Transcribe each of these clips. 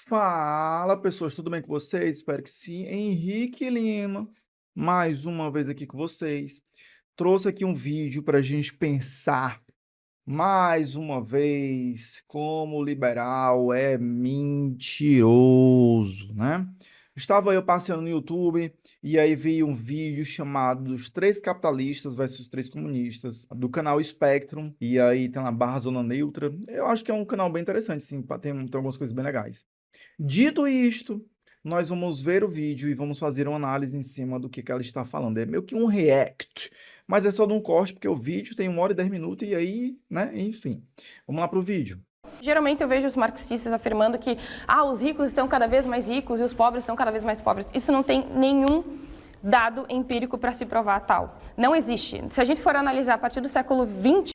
Fala, pessoas, tudo bem com vocês? Espero que sim. Henrique Lima, mais uma vez aqui com vocês. Trouxe aqui um vídeo para a gente pensar mais uma vez como o liberal é mentiroso, né? Estava eu passeando no YouTube e aí vi um vídeo chamado Os Três Capitalistas versus os Três Comunistas, do canal Spectrum, e aí tem lá barra Zona Neutra. Eu acho que é um canal bem interessante, sim, tem algumas coisas bem legais. Dito isto, nós vamos ver o vídeo e vamos fazer uma análise em cima do que ela está falando. É meio que um react, mas é só de um corte, porque o vídeo tem 1 hora e 10 minutos e aí, né, enfim. Vamos lá pro vídeo. Geralmente eu vejo os marxistas afirmando que os ricos estão cada vez mais ricos e os pobres estão cada vez mais pobres. Isso não tem nenhum dado empírico para se provar tal. Não existe. Se a gente for analisar a partir do século XX,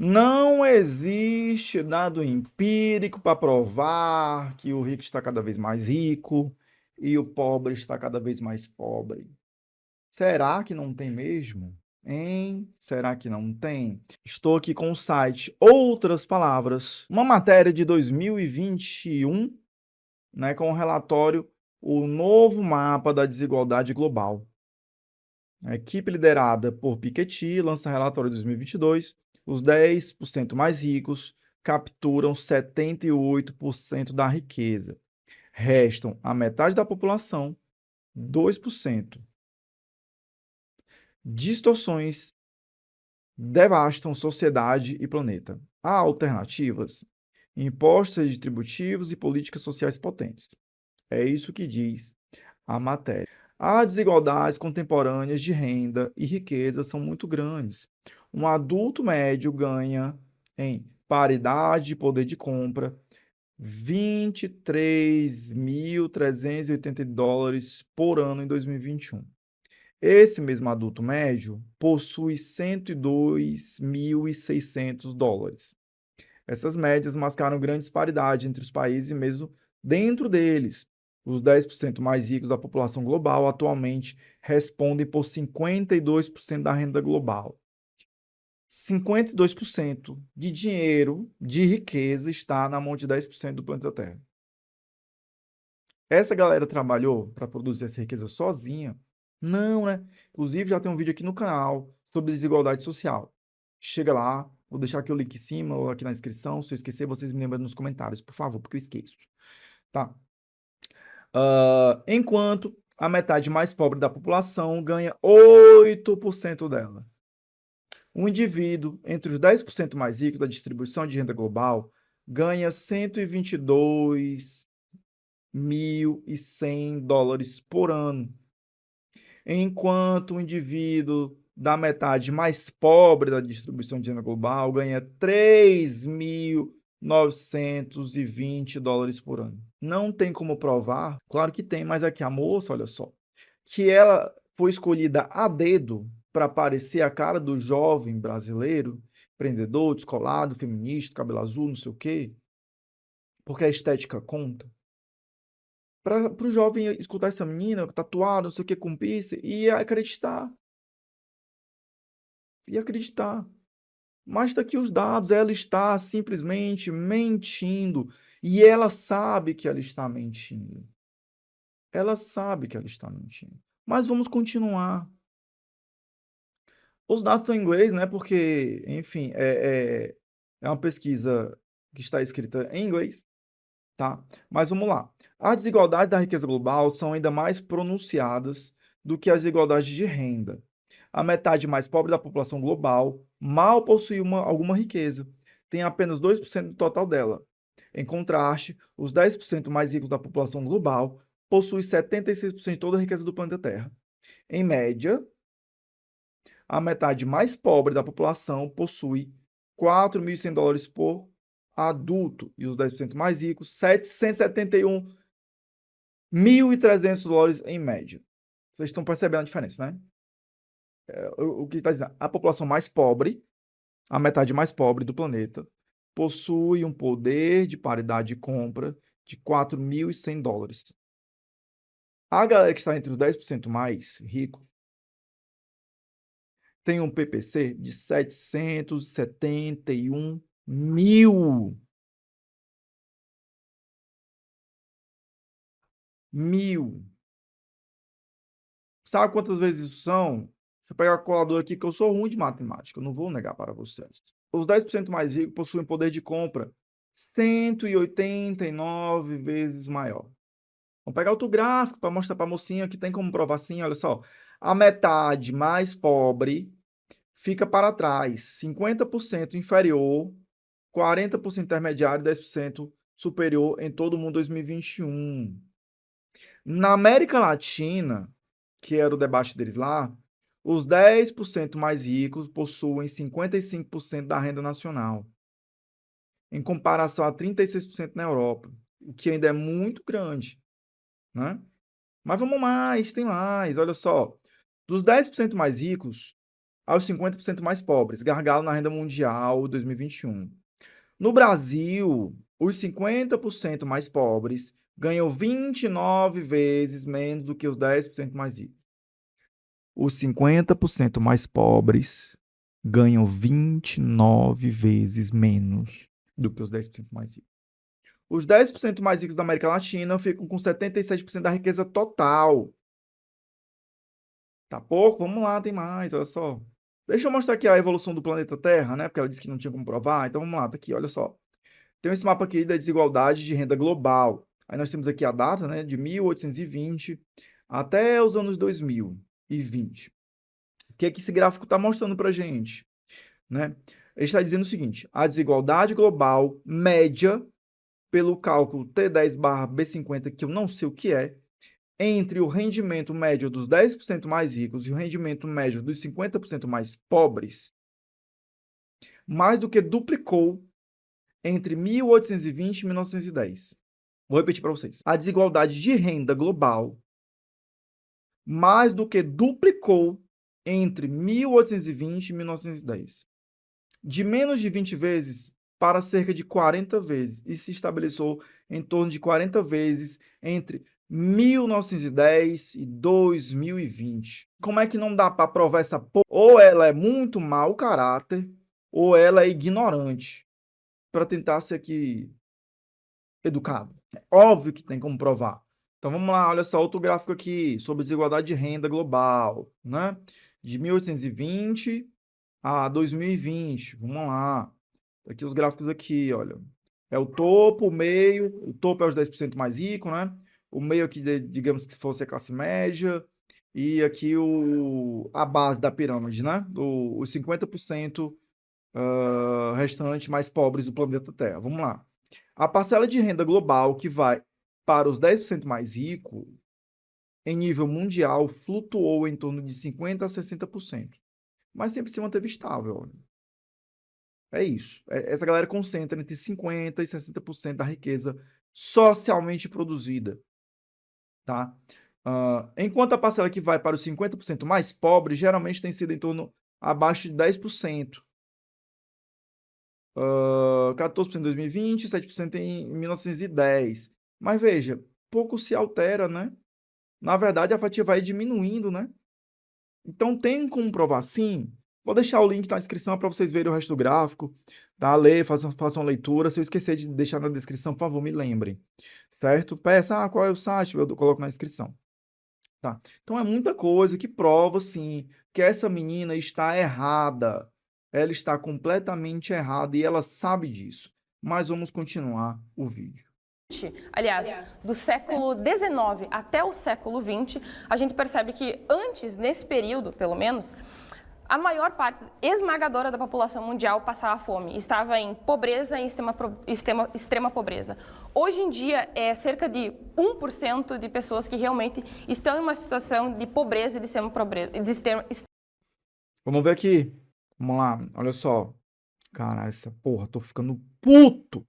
Não existe dado empírico para provar que o rico está cada vez mais rico e o pobre está cada vez mais pobre. Será que não tem mesmo? Hein? Será que não tem? Estou aqui com o site Outras Palavras, uma matéria de 2021, né, com o relatório O Novo Mapa da Desigualdade Global. A equipe liderada por Piketty lança relatório de 2022. Os 10% mais ricos capturam 78% da riqueza. Restam a metade da população, 2%. Distorções devastam sociedade e planeta. Há alternativas? Impostos redistributivos e políticas sociais potentes. É isso que diz a matéria. As desigualdades contemporâneas de renda e riqueza são muito grandes. Um adulto médio ganha, em paridade de poder de compra, 23.380 dólares por ano em 2021. Esse mesmo adulto médio possui 102.600 dólares. Essas médias mascaram grande disparidade entre os países e mesmo dentro deles. Os 10% mais ricos da população global atualmente respondem por 52% da renda global. 52% de dinheiro, de riqueza, está na mão de 10% do planeta Terra. Essa galera trabalhou para produzir essa riqueza sozinha? Não, né? Inclusive, já tem um vídeo aqui no canal sobre desigualdade social. Chega lá, vou deixar aqui o link em cima ou aqui na descrição. Se eu esquecer, vocês me lembram nos comentários, por favor, porque eu esqueço. Tá? Enquanto a metade mais pobre da população ganha 8% dela. Um indivíduo entre os 10% mais ricos da distribuição de renda global ganha 122.100 dólares por ano, enquanto o indivíduo da metade mais pobre da distribuição de renda global ganha 3.920 dólares por ano. Não tem como provar? Claro que tem, mas aqui a moça, olha só, que ela foi escolhida a dedo para parecer a cara do jovem brasileiro, empreendedor, descolado, feminista, cabelo azul, não sei o quê, porque a estética conta. Para o jovem escutar essa menina tatuada, não sei o que, com piercing, e acreditar. E acreditar. Mas está aqui os dados, ela está simplesmente mentindo. E ela sabe que ela está mentindo. Ela sabe que ela está mentindo. Mas vamos continuar. Os dados estão em inglês, né? Porque, enfim, é uma pesquisa que está escrita em inglês, tá? Mas vamos lá. As desigualdades da riqueza global são ainda mais pronunciadas do que as desigualdades de renda. A metade mais pobre da população global mal possui alguma riqueza, tem apenas 2% do total dela. Em contraste, os 10% mais ricos da população global possuem 76% de toda a riqueza do planeta Terra. Em média, a metade mais pobre da população possui 4.100 dólares por adulto e os 10% mais ricos 771.300 dólares em média. Vocês estão percebendo a diferença, né? O que está dizendo? A população mais pobre, a metade mais pobre do planeta, possui um poder de paridade de compra de 4.100 dólares. A galera que está entre os 10% mais ricos tem um PPC de 771 mil. 1.000. Sabe quantas vezes isso são? Você pega a calculadora aqui, que eu sou ruim de matemática, eu não vou negar para vocês. Os 10% mais ricos possuem poder de compra 189 vezes maior. Vamos pegar outro gráfico para mostrar para a mocinha que tem como provar assim, olha só. A metade mais pobre fica para trás, 50% inferior, 40% intermediário, 10% superior em todo o mundo 2021. Na América Latina, que era o debate deles lá, os 10% mais ricos possuem 55% da renda nacional, em comparação a 36% na Europa, o que ainda é muito grande, né? Mas vamos mais, tem mais, olha só. Dos 10% mais ricos aos 50% mais pobres, gargalo na renda mundial 2021. No Brasil, os 50% mais pobres ganham 29 vezes menos do que os 10% mais ricos. Os 50% mais pobres ganham 29 vezes menos do que os 10% mais ricos. Os 10% mais ricos da América Latina ficam com 77% da riqueza total. Tá pouco? Vamos lá, tem mais, olha só. Deixa eu mostrar aqui a evolução do planeta Terra, né? Porque ela disse que não tinha como provar. Então vamos lá, tá aqui, olha só. Tem esse mapa aqui da desigualdade de renda global. Aí nós temos aqui a data, né, de 1820 até os anos 2020. O que é que esse gráfico está mostrando para a gente? Né? Ele está dizendo o seguinte: a desigualdade global média, pelo cálculo T10/B50, que eu não sei o que é, entre o rendimento médio dos 10% mais ricos e o rendimento médio dos 50% mais pobres, mais do que duplicou entre 1820 e 1910. Vou repetir para vocês. A desigualdade de renda global mais do que duplicou entre 1820 e 1910. De menos de 20 vezes para cerca de 40 vezes, e se estabeleceu em torno de 40 vezes entre 1910 e 2020. Como é que não dá para provar essa porra? Ou ela é muito mau caráter, ou ela é ignorante, para tentar ser aqui educado. É óbvio que tem como provar. Então vamos lá, olha só outro gráfico aqui sobre desigualdade de renda global, né? De 1820 a 2020. Vamos lá. Aqui os gráficos aqui, olha. É o topo, o meio, o topo é os 10% mais ricos, né? O meio aqui, digamos que fosse a classe média, e aqui a base da pirâmide, né? Os 50% restantes mais pobres do planeta Terra. Vamos lá. A parcela de renda global que vai para os 10% mais ricos, em nível mundial, flutuou em torno de 50% a 60%. Mas sempre se manteve estável. Olha. É isso. Essa galera concentra entre 50% e 60% da riqueza socialmente produzida. Tá? Enquanto a parcela que vai para os 50% mais pobres, geralmente tem sido em torno abaixo de 10%. 14% em 2020, 7% em 1910. Mas veja, pouco se altera, né? Na verdade, a fatia vai diminuindo, né? Então, tem como provar sim? Vou deixar o link na descrição para vocês verem o resto do gráfico, tá? Lê, façam uma leitura. Se eu esquecer de deixar na descrição, por favor, me lembrem, certo? Peça, qual é o site? Eu coloco na descrição. Tá? Então, é muita coisa que prova, sim, que essa menina está errada. Ela está completamente errada e ela sabe disso. Mas vamos continuar o vídeo. Aliás, do século XIX até o século XX, a gente percebe que antes, nesse período, pelo menos, a maior parte esmagadora da população mundial passava fome, estava em pobreza e extrema pobreza. Hoje em dia, é cerca de 1% de pessoas que realmente estão em uma situação de pobreza e de extrema pobreza. Vamos ver aqui. Vamos lá, olha só. Caralho, essa porra, tô ficando puto.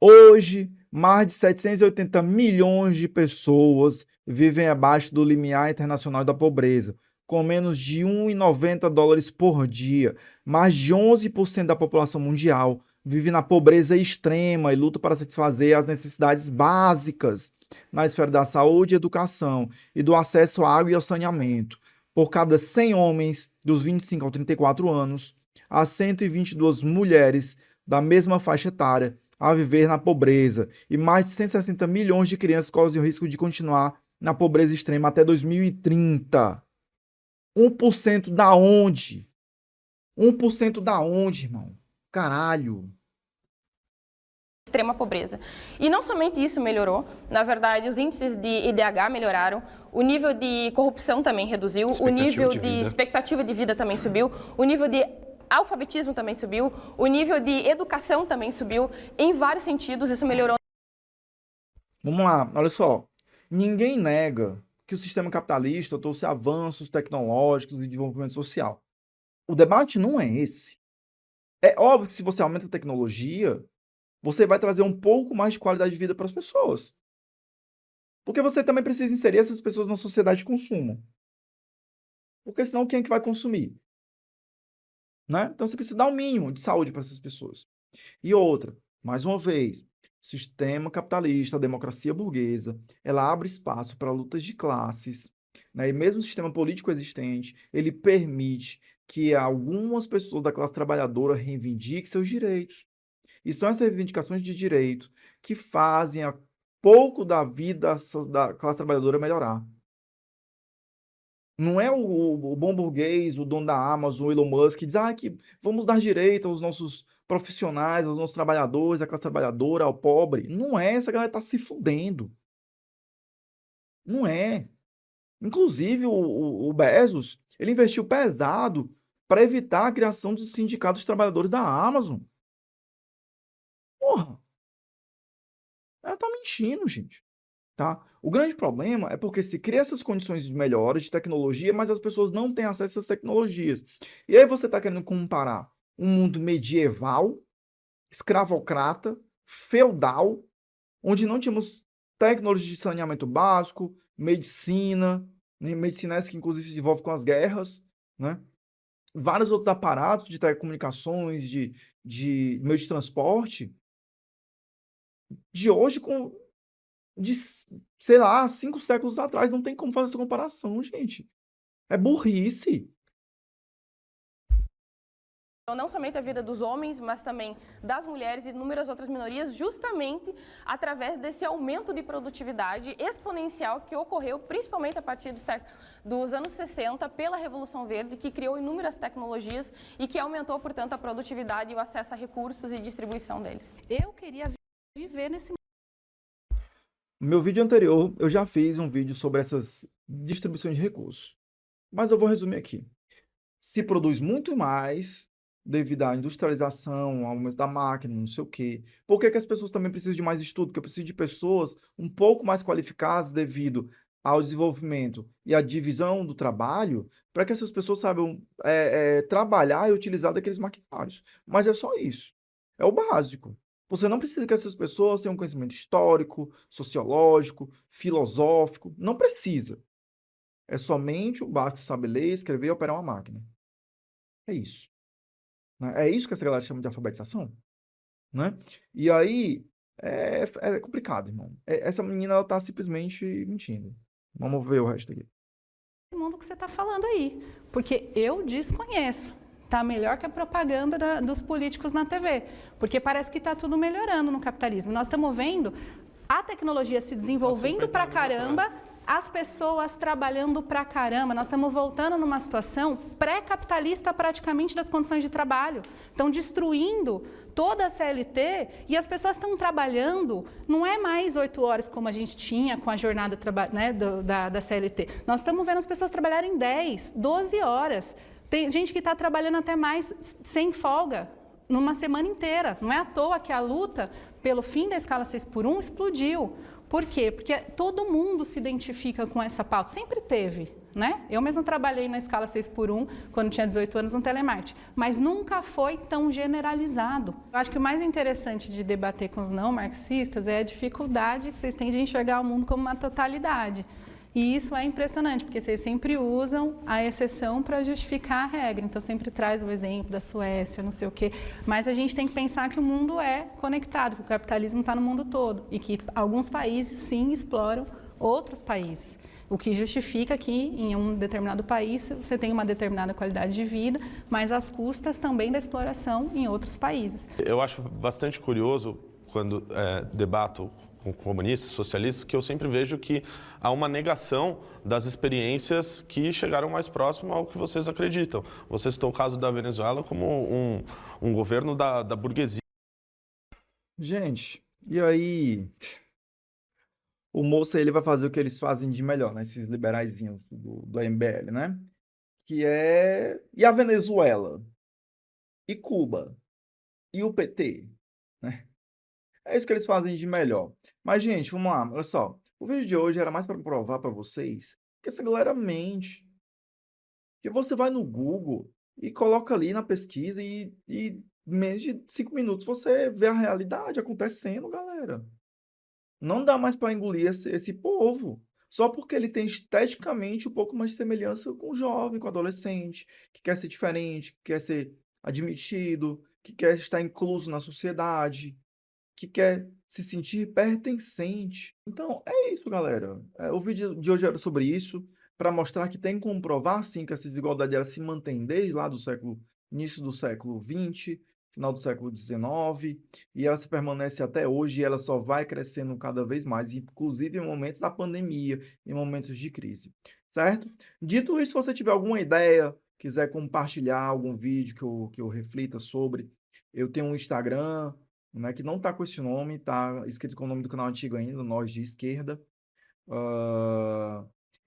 Hoje, mais de 780 milhões de pessoas vivem abaixo do limiar internacional da pobreza, com menos de 1,90 dólares por dia. Mais de 11% da população mundial vive na pobreza extrema e luta para satisfazer as necessidades básicas na esfera da saúde e educação e do acesso à água e ao saneamento. Por cada 100 homens dos 25 aos 34 anos, há 122 mulheres da mesma faixa etária a viver na pobreza e mais de 160 milhões de crianças correm o risco de continuar na pobreza extrema até 2030. 1% da onde? 1% da onde, irmão? Caralho. Extrema pobreza. E não somente isso melhorou, na verdade, os índices de IDH melhoraram, o nível de corrupção também reduziu, o nível de expectativa de vida também subiu, o nível de alfabetismo também subiu, o nível de educação também subiu, em vários sentidos isso melhorou. Vamos lá, olha só. Ninguém nega que o sistema capitalista trouxe avanços tecnológicos e desenvolvimento social. O debate não é esse. É óbvio que se você aumenta a tecnologia, você vai trazer um pouco mais de qualidade de vida para as pessoas. Porque você também precisa inserir essas pessoas na sociedade de consumo. Porque senão quem é que vai consumir? Né? Então você precisa dar o mínimo de saúde para essas pessoas. E outra, mais uma vez, sistema capitalista, a democracia burguesa, ela abre espaço para lutas de classes, né? E mesmo o sistema político existente, ele permite que algumas pessoas da classe trabalhadora reivindiquem seus direitos. E são essas reivindicações de direito que fazem a pouco da vida da classe trabalhadora melhorar. Não é o bom burguês, o dono da Amazon, o Elon Musk, que diz que vamos dar direito aos nossos profissionais, aos nossos trabalhadores, à classe trabalhadora, ao pobre. Não é, essa galera tá se fudendo. Não é. Inclusive, o Bezos, ele investiu pesado para evitar a criação dos sindicatos de trabalhadores da Amazon. Porra! Ela tá mentindo, gente. Tá? O grande problema é porque se cria essas condições melhores de tecnologia, mas as pessoas não têm acesso a essas tecnologias. E aí você está querendo comparar um mundo medieval, escravocrata, feudal, onde não tínhamos tecnologia de saneamento básico, medicina essa que inclusive se desenvolve com as guerras, né? Vários outros aparatos de telecomunicações, de meio de transporte, de hoje de, sei lá, 5 séculos atrás. Não tem como fazer essa comparação, gente. É burrice. Então, não somente a vida dos homens, mas também das mulheres e inúmeras outras minorias, justamente através desse aumento de produtividade exponencial que ocorreu, principalmente a partir dos anos 60, pela Revolução Verde, que criou inúmeras tecnologias e que aumentou, portanto, a produtividade e o acesso a recursos e distribuição deles. Eu queria viver nesse No meu vídeo anterior, eu já fiz um vídeo sobre essas distribuições de recursos. Mas eu vou resumir aqui. Se produz muito mais devido à industrialização, ao aumento da máquina, não sei o quê. Por que as pessoas também precisam de mais estudo? Porque eu preciso de pessoas um pouco mais qualificadas devido ao desenvolvimento e à divisão do trabalho, para que essas pessoas saibam trabalhar e utilizar daqueles maquinários. Mas é só isso. É o básico. Você não precisa que essas pessoas tenham conhecimento histórico, sociológico, filosófico. Não precisa. É somente o básico de saber ler, escrever e operar uma máquina. É isso. Né? É isso que essa galera chama de alfabetização. Né? E aí, é complicado, irmão. Essa menina, ela tá simplesmente mentindo. Vamos ver o resto aqui. mundo que você está falando aí, porque eu desconheço. Está melhor que a propaganda dos políticos na TV, porque parece que está tudo melhorando no capitalismo. Nós estamos vendo a tecnologia se desenvolvendo pra caramba, as pessoas trabalhando pra caramba. Nós estamos voltando numa situação pré-capitalista praticamente das condições de trabalho. Estão destruindo toda a CLT e as pessoas estão trabalhando, não é mais 8 horas como a gente tinha com a jornada da CLT. Nós estamos vendo as pessoas trabalharem 10, 12 horas. Tem gente que está trabalhando até mais sem folga, numa semana inteira. Não é à toa que a luta pelo fim da escala 6x1 explodiu. Por quê? Porque todo mundo se identifica com essa pauta. Sempre teve, né? Eu mesmo trabalhei na escala 6x1 quando tinha 18 anos no telemarketing, mas nunca foi tão generalizado. Eu acho que o mais interessante de debater com os não marxistas é a dificuldade que vocês têm de enxergar o mundo como uma totalidade. E isso é impressionante, porque vocês sempre usam a exceção para justificar a regra. Então, sempre traz o exemplo da Suécia, não sei o quê. Mas a gente tem que pensar que o mundo é conectado, que o capitalismo está no mundo todo. E que alguns países, sim, exploram outros países. O que justifica que, em um determinado país, você tem uma determinada qualidade de vida, mas às custas também da exploração em outros países. Eu acho bastante curioso quando debato com comunistas, socialistas, que eu sempre vejo que há uma negação das experiências que chegaram mais próximo ao que vocês acreditam. Você citou o caso da Venezuela como um governo da burguesia. Gente, e aí o moço aí, ele vai fazer o que eles fazem de melhor, né? Esses liberaizinhos do MBL, né? Que é... E a Venezuela? E Cuba? E o PT? Né? É isso que eles fazem de melhor. Mas, gente, vamos lá. Olha só. O vídeo de hoje era mais para provar para vocês que essa galera mente. Que você vai no Google e coloca ali na pesquisa e em menos de 5 minutos você vê a realidade acontecendo, galera. Não dá mais para engolir esse povo. Só porque ele tem esteticamente um pouco mais de semelhança com o jovem, com o adolescente, que quer ser diferente, que quer ser admitido, que quer estar incluso na sociedade, que quer se sentir pertencente. Então, é isso, galera. O vídeo de hoje era sobre isso, para mostrar que tem como provar, sim, que essa desigualdade ela se mantém desde lá do início do século XX, final do século XIX, e ela se permanece até hoje, e ela só vai crescendo cada vez mais, inclusive em momentos da pandemia, em momentos de crise, certo? Dito isso, se você tiver alguma ideia, quiser compartilhar algum vídeo que eu reflita sobre, eu tenho um Instagram, né, que não está com esse nome, está escrito com o nome do canal antigo ainda, Nós de Esquerda.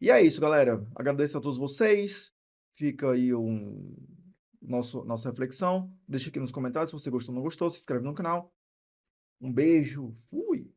E é isso, galera. Agradeço a todos vocês. Fica aí nossa reflexão. Deixa aqui nos comentários se você gostou ou não gostou. Se inscreve no canal. Um beijo. Fui!